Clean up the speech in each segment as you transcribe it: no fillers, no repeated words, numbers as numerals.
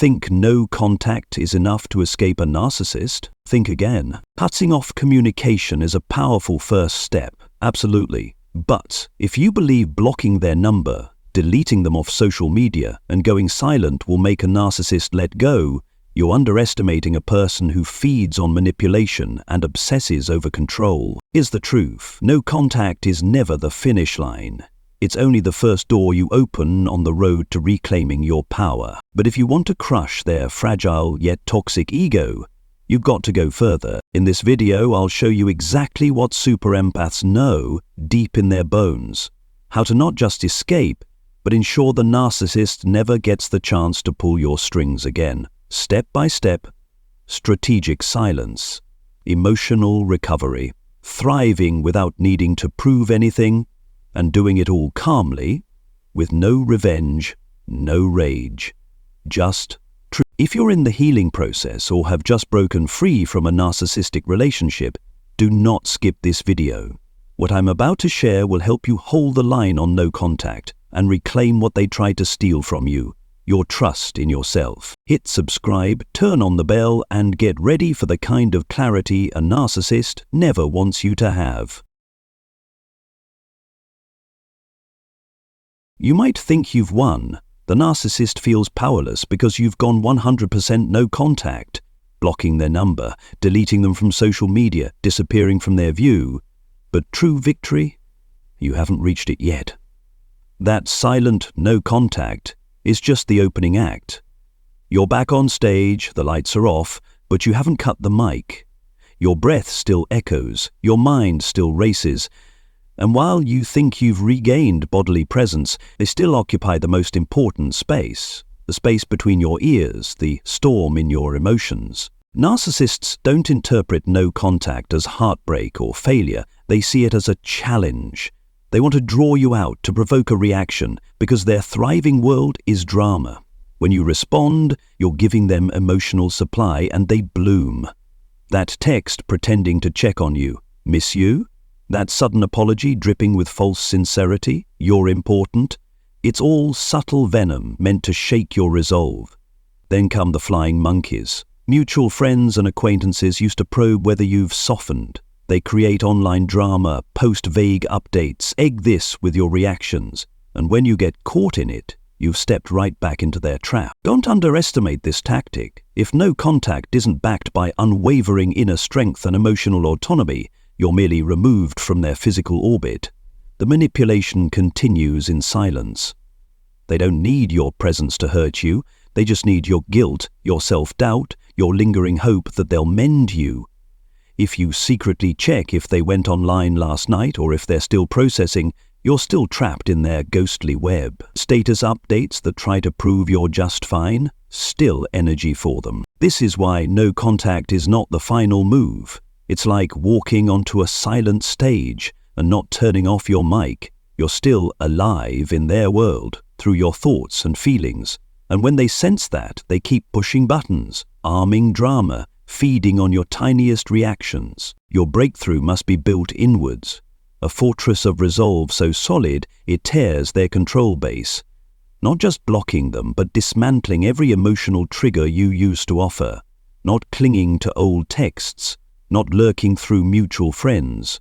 Think no contact is enough to escape a narcissist? Think again. Cutting off communication is a powerful first step, absolutely. But if you believe blocking their number, deleting them off social media, and going silent will make a narcissist let go, you're underestimating a person who feeds on manipulation and obsesses over control. Here's the truth. No contact is never the finish line. It's only the first door you open on the road to reclaiming your power. But if you want to crush their fragile yet toxic ego, you've got to go further. In this video, I'll show you exactly what super empaths know deep in their bones. How to not just escape, but ensure the narcissist never gets the chance to pull your strings again. Step by step, strategic silence, emotional recovery, thriving without needing to prove anything, and doing it all calmly, with no revenge, no rage, just truth. If you're in the healing process or have just broken free from a narcissistic relationship, do not skip this video. What I'm about to share will help you hold the line on no contact and reclaim what they tried to steal from you, your trust in yourself. Hit subscribe, turn on the bell, and get ready for the kind of clarity a narcissist never wants you to have. You might think you've won. The narcissist feels powerless because you've gone 100% no contact, blocking their number, deleting them from social media, disappearing from their view. But true victory? You haven't reached it yet. That silent no contact is just the opening act. You're back on stage, the lights are off, but you haven't cut the mic. Your breath still echoes, your mind still races, and while you think you've regained bodily presence, they still occupy the most important space, the space between your ears, the storm in your emotions. Narcissists don't interpret no contact as heartbreak or failure. They see it as a challenge. They want to draw you out, to provoke a reaction, because their thriving world is drama. When you respond, you're giving them emotional supply and they bloom. That text pretending to check on you, miss you? That sudden apology dripping with false sincerity, you're important? It's all subtle venom meant to shake your resolve. Then come the flying monkeys. Mutual friends and acquaintances used to probe whether you've softened. They create online drama, post vague updates, egg this with your reactions, and when you get caught in it, you've stepped right back into their trap. Don't underestimate this tactic. If no contact isn't backed by unwavering inner strength and emotional autonomy, you're merely removed from their physical orbit. The manipulation continues in silence. They don't need your presence to hurt you. They just need your guilt, your self-doubt, your lingering hope that they'll mend you. If you secretly check if they went online last night or if they're still processing, you're still trapped in their ghostly web. Status updates that try to prove you're just fine, still energy for them. This is why no contact is not the final move. It's like walking onto a silent stage and not turning off your mic. You're still alive in their world through your thoughts and feelings. And when they sense that, they keep pushing buttons, arming drama, feeding on your tiniest reactions. Your breakthrough must be built inwards, a fortress of resolve so solid it tears their control base, not just blocking them, but dismantling every emotional trigger you used to offer, not clinging to old texts, not lurking through mutual friends,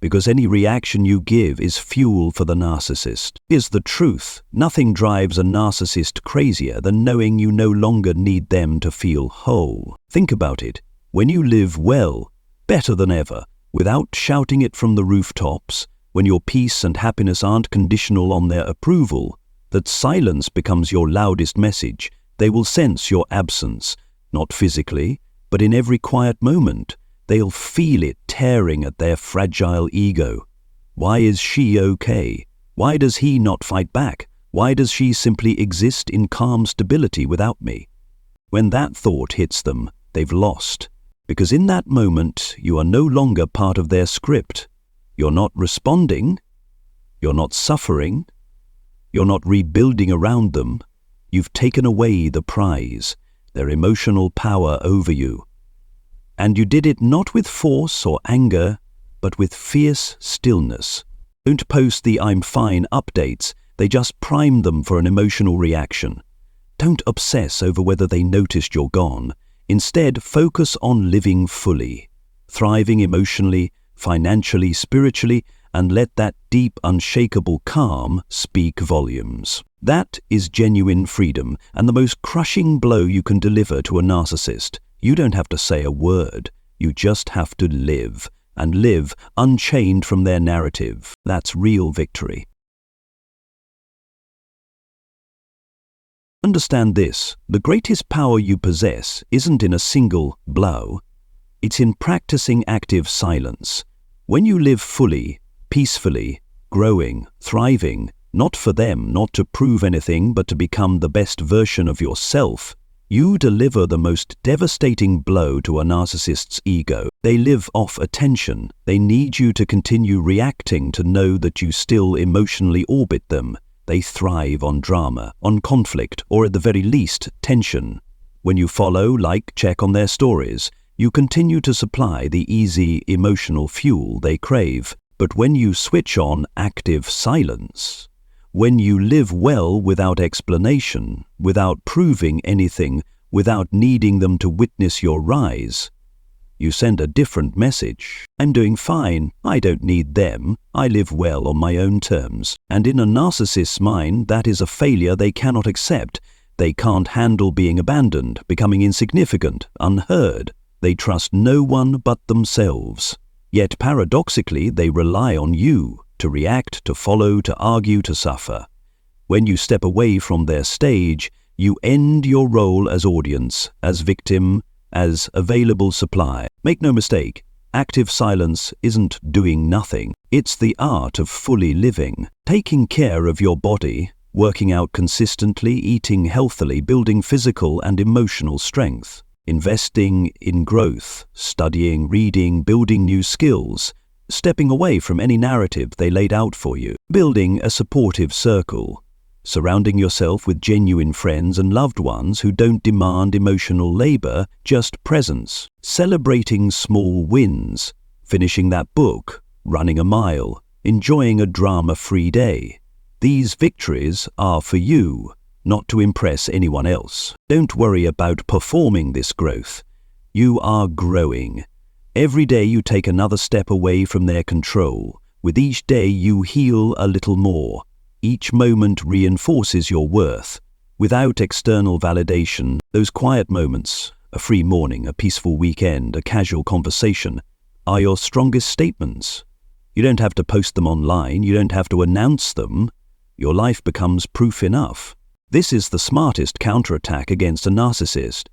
because any reaction you give is fuel for the narcissist. Here's the truth. Nothing drives a narcissist crazier than knowing you no longer need them to feel whole. Think about it. When you live well, better than ever, without shouting it from the rooftops, when your peace and happiness aren't conditional on their approval, that silence becomes your loudest message. They will sense your absence, not physically, but in every quiet moment. They'll feel it tearing at their fragile ego. Why is she okay? Why does he not fight back? Why does she simply exist in calm stability without me? When that thought hits them, they've lost. Because in that moment, you are no longer part of their script. You're not responding. You're not suffering. You're not rebuilding around them. You've taken away the prize, their emotional power over you. And you did it not with force or anger, but with fierce stillness. Don't post the "I'm fine" updates. They just prime them for an emotional reaction. Don't obsess over whether they noticed you're gone. Instead, focus on living fully, thriving emotionally, financially, spiritually, and let that deep, unshakable calm speak volumes. That is genuine freedom and the most crushing blow you can deliver to a narcissist. You don't have to say a word. You just have to live, and live unchained from their narrative. That's real victory. Understand this: the greatest power you possess isn't in a single blow. It's in practicing active silence. When you live fully, peacefully, growing, thriving, not for them, not to prove anything, but to become the best version of yourself, you deliver the most devastating blow to a narcissist's ego. They live off attention. They need you to continue reacting to know that you still emotionally orbit them. They thrive on drama, on conflict, or at the very least, tension. When you follow, like, check on their stories, you continue to supply the easy emotional fuel they crave. But when you switch on active silence, when you live well without explanation, without proving anything, without needing them to witness your rise, you send a different message. I'm doing fine. I don't need them. I live well on my own terms. And in a narcissist's mind, that is a failure they cannot accept. They can't handle being abandoned, becoming insignificant, unheard. They trust no one but themselves. Yet paradoxically, they rely on you to react, to follow, to argue, to suffer. When you step away from their stage, you end your role as audience, as victim, as available supply. Make no mistake, active silence isn't doing nothing. It's the art of fully living, taking care of your body, working out consistently, eating healthily, building physical and emotional strength, investing in growth, studying, reading, building new skills, stepping away from any narrative they laid out for you, building a supportive circle, surrounding yourself with genuine friends and loved ones who don't demand emotional labor, just presence, celebrating small wins, finishing that book, running a mile, enjoying a drama-free day. These victories are for you, not to impress anyone else. Don't worry about performing this growth. You are growing. Every day you take another step away from their control. With each day you heal a little more. Each moment reinforces your worth. Without external validation, those quiet moments, a free morning, a peaceful weekend, a casual conversation, are your strongest statements. You don't have to post them online. You don't have to announce them. Your life becomes proof enough. This is the smartest counterattack against a narcissist.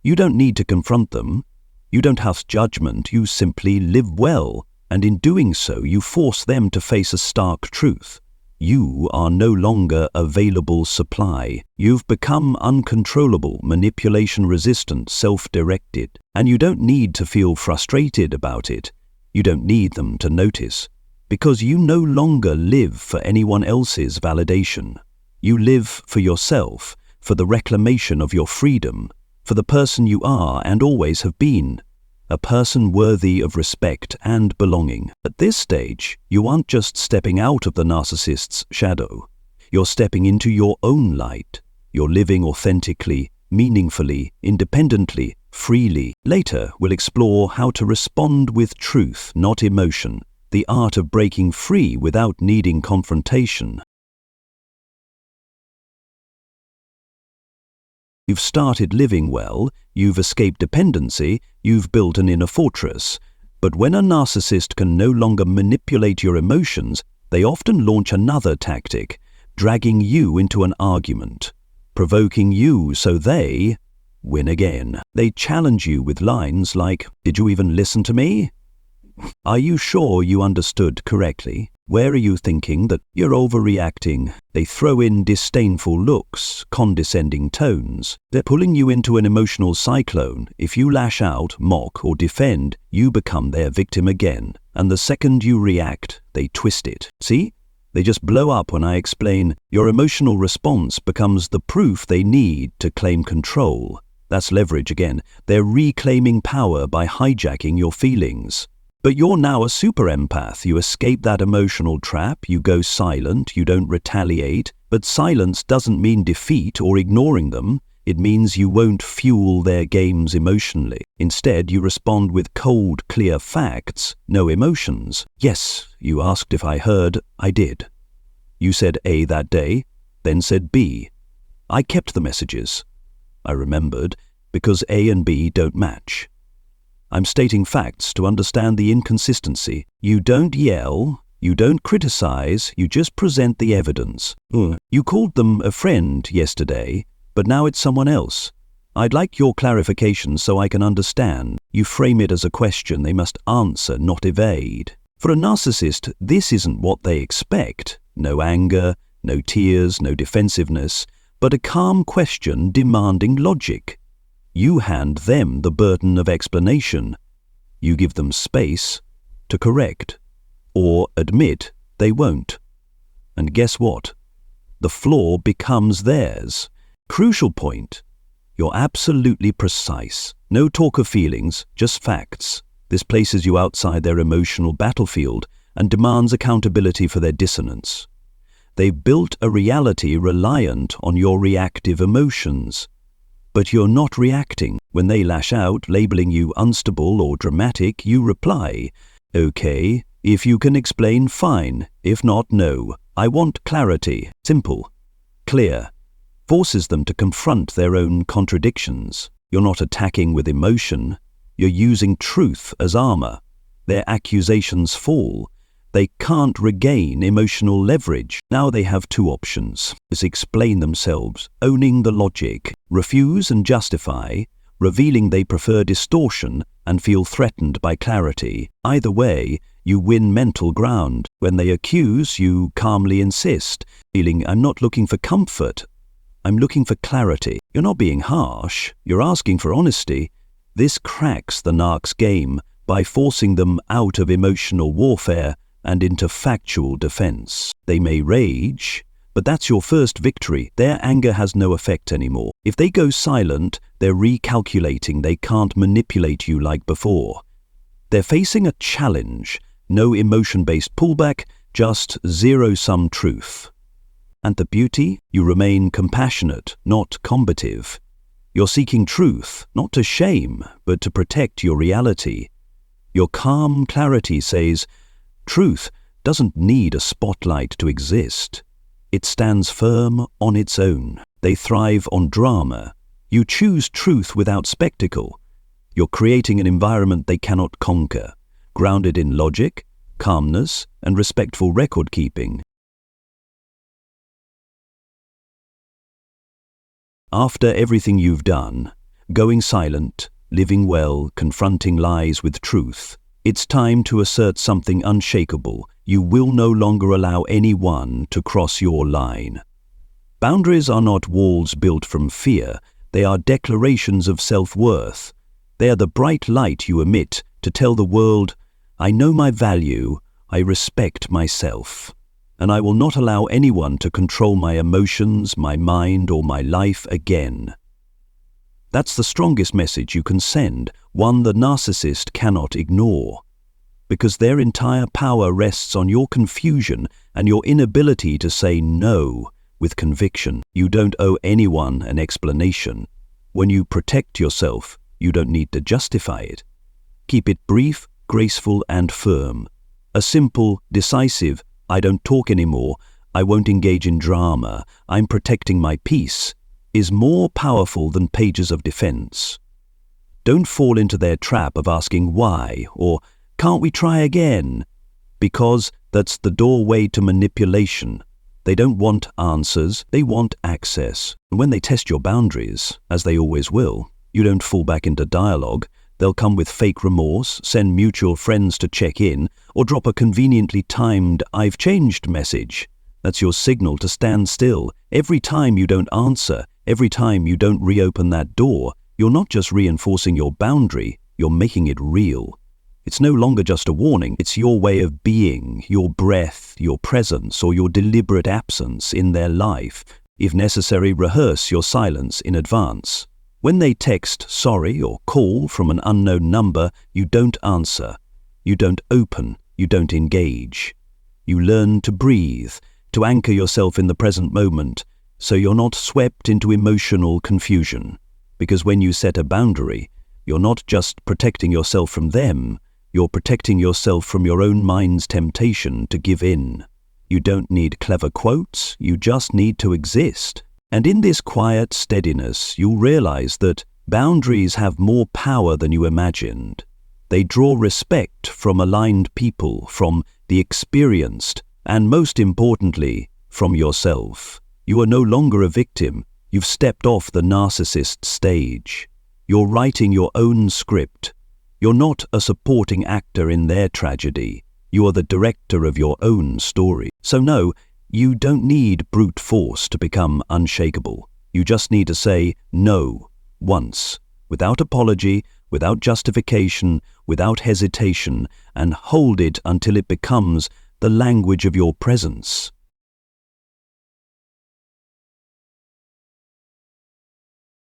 You don't need to confront them. You don't have judgment. You simply live well, and in doing so, you force them to face a stark truth. You are no longer available supply. You've become uncontrollable, manipulation-resistant, self-directed, and you don't need to feel frustrated about it. You don't need them to notice, because you no longer live for anyone else's validation. You live for yourself, for the reclamation of your freedom, for the person you are and always have been, a person worthy of respect and belonging. At this stage, you aren't just stepping out of the narcissist's shadow. You're stepping into your own light. You're living authentically, meaningfully, independently, freely. Later, we'll explore how to respond with truth, not emotion, the art of breaking free without needing confrontation. You've started living well, you've escaped dependency, you've built an inner fortress. But when a narcissist can no longer manipulate your emotions, they often launch another tactic, dragging you into an argument, provoking you so they win again. They challenge you with lines like, "Did you even listen to me? Are you sure you understood correctly? Where are you thinking that you're overreacting?" They throw in disdainful looks, condescending tones. They're pulling you into an emotional cyclone. If you lash out, mock, or defend, you become their victim again. And the second you react, they twist it. See? They just blow up when I explain. Your emotional response becomes the proof they need to claim control. That's leverage again. They're reclaiming power by hijacking your feelings. But you're now a super empath. You escape that emotional trap, you go silent, you don't retaliate. But silence doesn't mean defeat or ignoring them. It means you won't fuel their games emotionally. Instead, you respond with cold, clear facts, no emotions. Yes, you asked if I heard, I did. You said A that day, then said B. I kept the messages. I remembered, because A and B don't match. I'm stating facts to understand the inconsistency. You don't yell, you don't criticize, you just present the evidence. You called them a friend yesterday, but now it's someone else. I'd like your clarification so I can understand. You frame it as a question they must answer, not evade. For a narcissist, this isn't what they expect. No anger, no tears, no defensiveness, but a calm question demanding logic. You hand them the burden of explanation. You give them space to correct, or admit they won't. And guess what? The flaw becomes theirs. Crucial point. You're absolutely precise. No talk of feelings, just facts. This places you outside their emotional battlefield and demands accountability for their dissonance. They've built a reality reliant on your reactive emotions. But you're not reacting. When they lash out, labeling you unstable or dramatic, you reply, "Okay, if you can explain, fine. If not, no. I want clarity." Simple. Clear. Forces them to confront their own contradictions. You're not attacking with emotion. You're using truth as armor. Their accusations fall. They can't regain emotional leverage. Now they have two options. Explain themselves, owning the logic, refuse and justify, revealing they prefer distortion and feel threatened by clarity. Either way, you win mental ground. When they accuse, you calmly insist, feeling, "I'm not looking for comfort. I'm looking for clarity." You're not being harsh. You're asking for honesty. This cracks the narc's game by forcing them out of emotional warfare and into factual defense. They may rage, but that's your first victory. Their anger has no effect anymore. If they go silent, they're recalculating. They can't manipulate you like before. They're facing a challenge. No emotion-based pullback, just zero-sum truth. And the beauty? You remain compassionate, not combative. You're seeking truth, not to shame, but to protect your reality. Your calm clarity says, truth doesn't need a spotlight to exist. It stands firm on its own. They thrive on drama. You choose truth without spectacle. You're creating an environment they cannot conquer, grounded in logic, calmness, and respectful record-keeping. After everything you've done, going silent, living well, confronting lies with truth, it's time to assert something unshakable. You will no longer allow anyone to cross your line. Boundaries are not walls built from fear. They are declarations of self-worth. They are the bright light you emit to tell the world, "I know my value, I respect myself, and I will not allow anyone to control my emotions, my mind, or my life again." That's the strongest message you can send, one the narcissist cannot ignore. Because their entire power rests on your confusion and your inability to say no with conviction. You don't owe anyone an explanation. When you protect yourself, you don't need to justify it. Keep it brief, graceful, and firm. A simple, decisive, "I don't talk anymore, I won't engage in drama, I'm protecting my peace," is more powerful than pages of defense. Don't fall into their trap of asking why or "can't we try again?" because that's the doorway to manipulation. They don't want answers, they want access. And when they test your boundaries, as they always will, you don't fall back into dialogue. They'll come with fake remorse, send mutual friends to check in, or drop a conveniently timed "I've changed" message. That's your signal to stand still. Every time you don't answer, every time you don't reopen that door, you're not just reinforcing your boundary, you're making it real. It's no longer just a warning, it's your way of being, your breath, your presence, or your deliberate absence in their life. If necessary, rehearse your silence in advance. When they text "sorry" or call from an unknown number, you don't answer. You don't open, you don't engage. You learn to breathe, to anchor yourself in the present moment, so you're not swept into emotional confusion. Because when you set a boundary, you're not just protecting yourself from them, you're protecting yourself from your own mind's temptation to give in. You don't need clever quotes, you just need to exist. And in this quiet steadiness, you'll realize that boundaries have more power than you imagined. They draw respect from aligned people, from the experienced, and most importantly, from yourself. You are no longer a victim. You've stepped off the narcissist stage. You're writing your own script. You're not a supporting actor in their tragedy. You are the director of your own story. So no, you don't need brute force to become unshakable. You just need to say no once, without apology, without justification, without hesitation, and hold it until it becomes the language of your presence.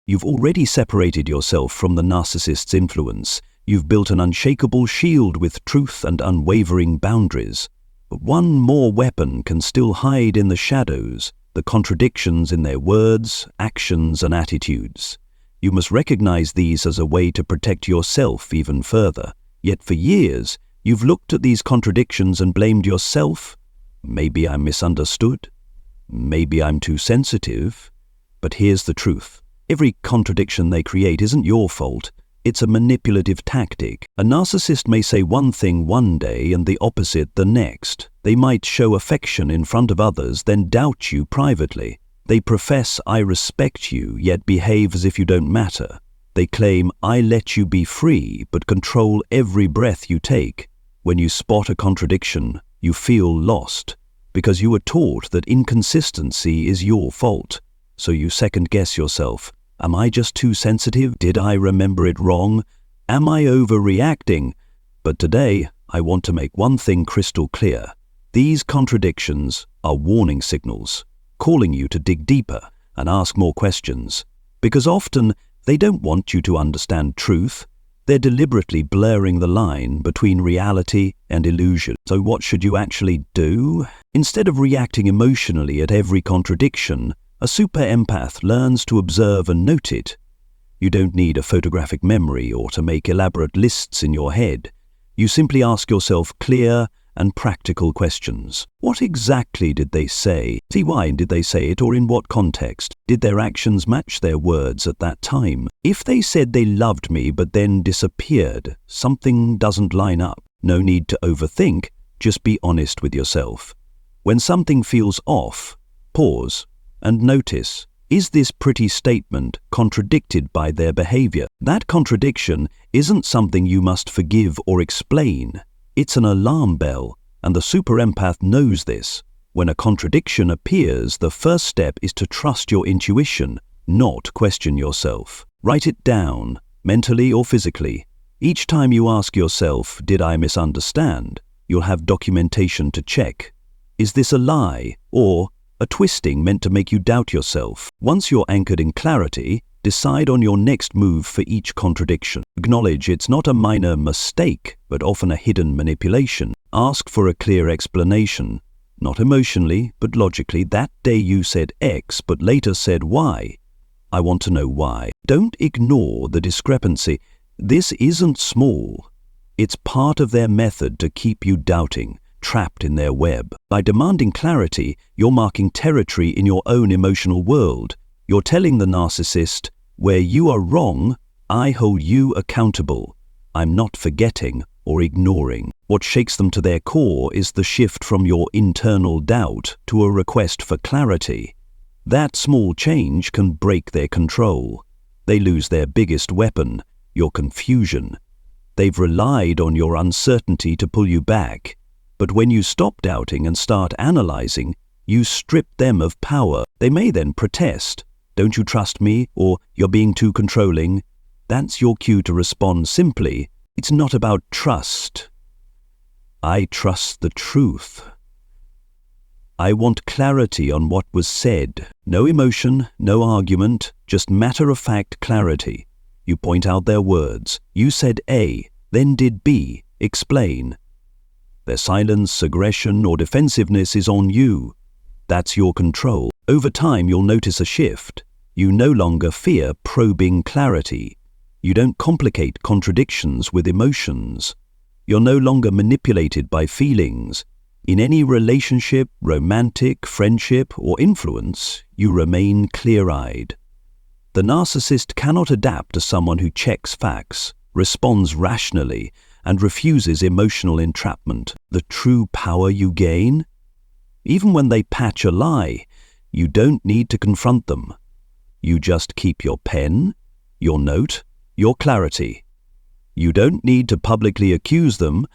You've already separated yourself from the narcissist's influence. You've built an unshakable shield with truth and unwavering boundaries. But one more weapon can still hide in the shadows, the contradictions in their words, actions, and attitudes. You must recognize these as a way to protect yourself even further. Yet for years, you've looked at these contradictions and blamed yourself. Maybe I'm misunderstood. Maybe I'm too sensitive. But here's the truth. Every contradiction they create isn't your fault. It's a manipulative tactic. A narcissist may say one thing one day and the opposite the next. They might show affection in front of others, then doubt you privately. They profess, "I respect you," yet behave as if you don't matter. They claim, "I let you be free," but control every breath you take. When you spot a contradiction, you feel lost, because you were taught that inconsistency is your fault. So you second-guess yourself. Am I just too sensitive? Did I remember it wrong? Am I overreacting? But today, I want to make one thing crystal clear. These contradictions are warning signals, calling you to dig deeper and ask more questions. Because often, they don't want you to understand truth. They're deliberately blurring the line between reality and illusion. So what should you actually do? Instead of reacting emotionally at every contradiction, a super empath learns to observe and note it. You don't need a photographic memory or to make elaborate lists in your head. You simply ask yourself clear and practical questions. What exactly did they say? See, why did they say it, or in what context? Did their actions match their words at that time? If they said they loved me but then disappeared, something doesn't line up. No need to overthink, just be honest with yourself. When something feels off, pause and notice, is this pretty statement contradicted by their behavior? That contradiction isn't something you must forgive or explain. It's an alarm bell, and the super empath knows this. When a contradiction appears, the first step is to trust your intuition, not question yourself. Write it down, mentally or physically. Each time you ask yourself, "Did I misunderstand?" you'll have documentation to check. Is this a lie, or a twisting meant to make you doubt yourself? Once you're anchored in clarity, decide on your next move for each contradiction. Acknowledge it's not a minor mistake, but often a hidden manipulation. Ask for a clear explanation, not emotionally, but logically. That day you said X, but later said Y. I want to know why. Don't ignore the discrepancy. This isn't small. It's part of their method to keep you doubting, trapped in their web. By demanding clarity, you're marking territory in your own emotional world. You're telling the narcissist, "Where you are wrong, I hold you accountable. I'm not forgetting or ignoring." What shakes them to their core is the shift from your internal doubt to a request for clarity. That small change can break their control. They lose their biggest weapon, your confusion. They've relied on your uncertainty to pull you back. But when you stop doubting and start analyzing, you strip them of power. They may then protest. "Don't you trust me?" or "You're being too controlling." That's your cue to respond simply. It's not about trust. I trust the truth. I want clarity on what was said. No emotion, no argument, just matter-of-fact clarity. You point out their words. You said A, then did B. Explain. Their silence, aggression, or defensiveness is on you. That's your control. Over time, you'll notice a shift. You no longer fear probing clarity. You don't complicate contradictions with emotions. You're no longer manipulated by feelings. In any relationship, romantic, friendship, or influence, you remain clear-eyed. The narcissist cannot adapt to someone who checks facts, responds rationally, and refuses emotional entrapment. The true power you gain? Even when they patch a lie, you don't need to confront them. You just keep your pen, your note, your clarity. You don't need to publicly accuse them.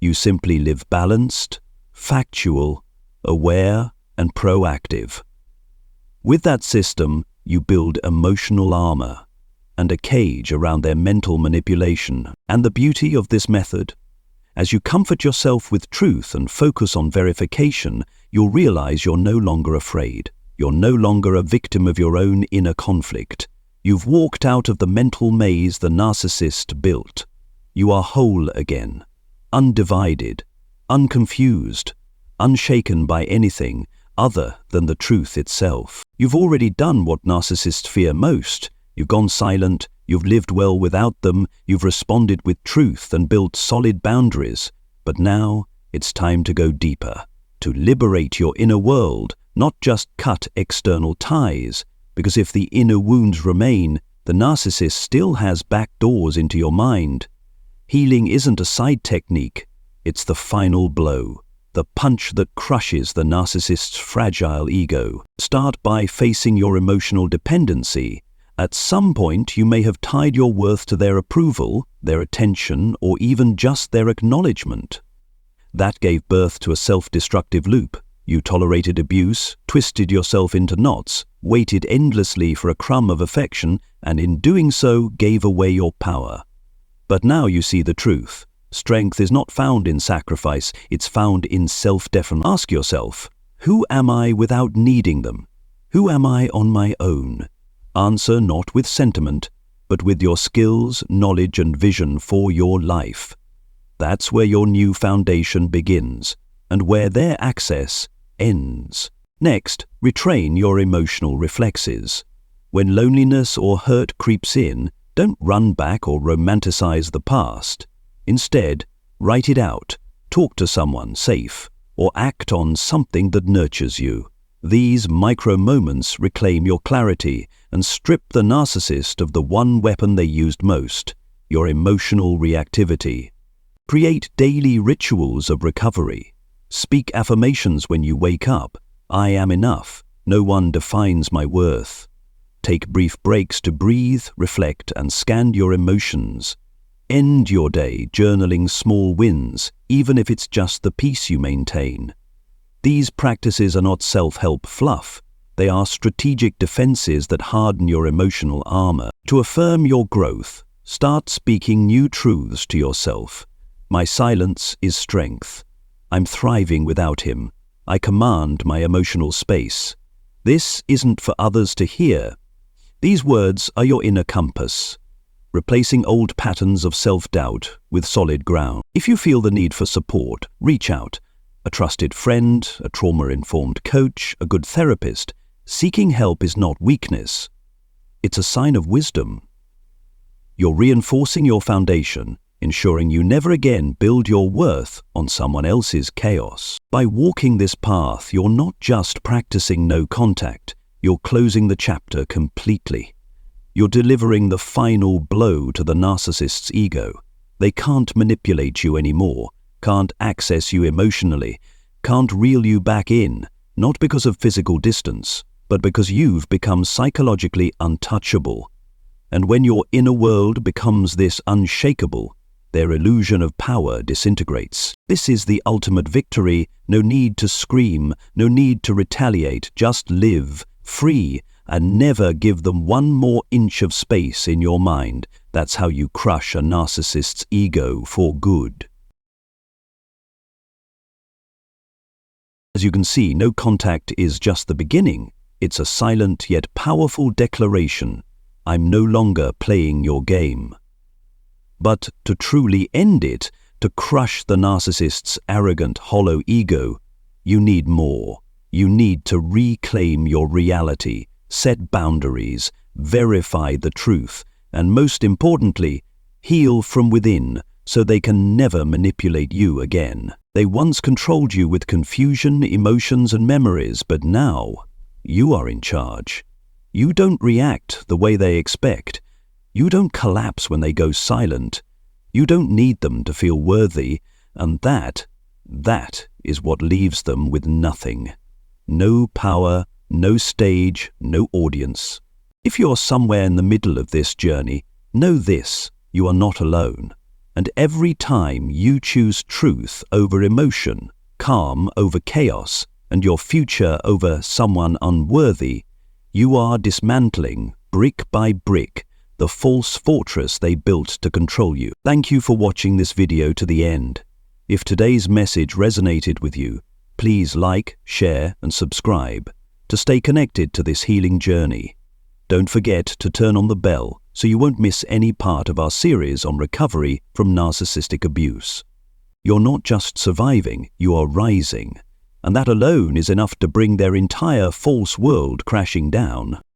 You simply live balanced, factual, aware, and proactive. With that system, you build emotional armor and a cage around their mental manipulation. And the beauty of this method, as you comfort yourself with truth and focus on verification, you'll realize you're no longer afraid. You're no longer a victim of your own inner conflict. You've walked out of the mental maze the narcissist built. You are whole again, undivided, unconfused, unshaken by anything other than the truth itself. You've already done what narcissists fear most. You've gone silent, you've lived well without them, you've responded with truth and built solid boundaries. But now it's time to go deeper, to liberate your inner world, not just cut external ties, because if the inner wounds remain, the narcissist still has back doors into your mind. Healing isn't a side technique, it's the final blow, the punch that crushes the narcissist's fragile ego. Start by facing your emotional dependency. At some point, you may have tied your worth to their approval, their attention, or even just their acknowledgement. That gave birth to a self-destructive loop. You tolerated abuse, twisted yourself into knots, waited endlessly for a crumb of affection, and in doing so, gave away your power. But now you see the truth. Strength is not found in sacrifice, it's found in self-definition. Ask yourself, who am I without needing them? Who am I on my own? Answer not with sentiment, but with your skills, knowledge, and vision for your life. That's where your new foundation begins, and where their access ends. Next, retrain your emotional reflexes. When loneliness or hurt creeps in, don't run back or romanticize the past. Instead, write it out, talk to someone safe, or act on something that nurtures you. These micro-moments reclaim your clarity and strip the narcissist of the one weapon they used most, your emotional reactivity. Create daily rituals of recovery. Speak affirmations when you wake up. I am enough. No one defines my worth. Take brief breaks to breathe, reflect, and scan your emotions. End your day journaling small wins, even if it's just the peace you maintain. These practices are not self-help fluff. They are strategic defenses that harden your emotional armor. To affirm your growth, start speaking new truths to yourself. My silence is strength. I'm thriving without him. I command my emotional space. This isn't for others to hear. These words are your inner compass, replacing old patterns of self-doubt with solid ground. If you feel the need for support, reach out. A trusted friend, a trauma-informed coach, a good therapist. Seeking help is not weakness. It's a sign of wisdom. You're reinforcing your foundation, ensuring you never again build your worth on someone else's chaos. By walking this path, you're not just practicing no contact, you're closing the chapter completely. You're delivering the final blow to the narcissist's ego. They can't manipulate you anymore, can't access you emotionally, can't reel you back in, not because of physical distance, but because you've become psychologically untouchable. And when your inner world becomes this unshakable, their illusion of power disintegrates. This is the ultimate victory. No need to scream, no need to retaliate, just live, free, and never give them one more inch of space in your mind. That's how you crush a narcissist's ego for good. As you can see, no contact is just the beginning. It's a silent yet powerful declaration. I'm no longer playing your game. But to truly end it, to crush the narcissist's arrogant, hollow ego, you need more. You need to reclaim your reality, set boundaries, verify the truth, and most importantly, heal from within so they can never manipulate you again. They once controlled you with confusion, emotions, and memories, but now you are in charge. You don't react the way they expect. You don't collapse when they go silent. You don't need them to feel worthy, and that is what leaves them with nothing. No power, no stage, no audience. If you're somewhere in the middle of this journey, know this: you are not alone. And every time you choose truth over emotion, calm over chaos, and your future over someone unworthy, you are dismantling, brick by brick, the false fortress they built to control you. Thank you for watching this video to the end. If today's message resonated with you, please like, share, and subscribe to stay connected to this healing journey. Don't forget to turn on the bell so you won't miss any part of our series on recovery from narcissistic abuse. You're not just surviving, you are rising, and that alone is enough to bring their entire false world crashing down.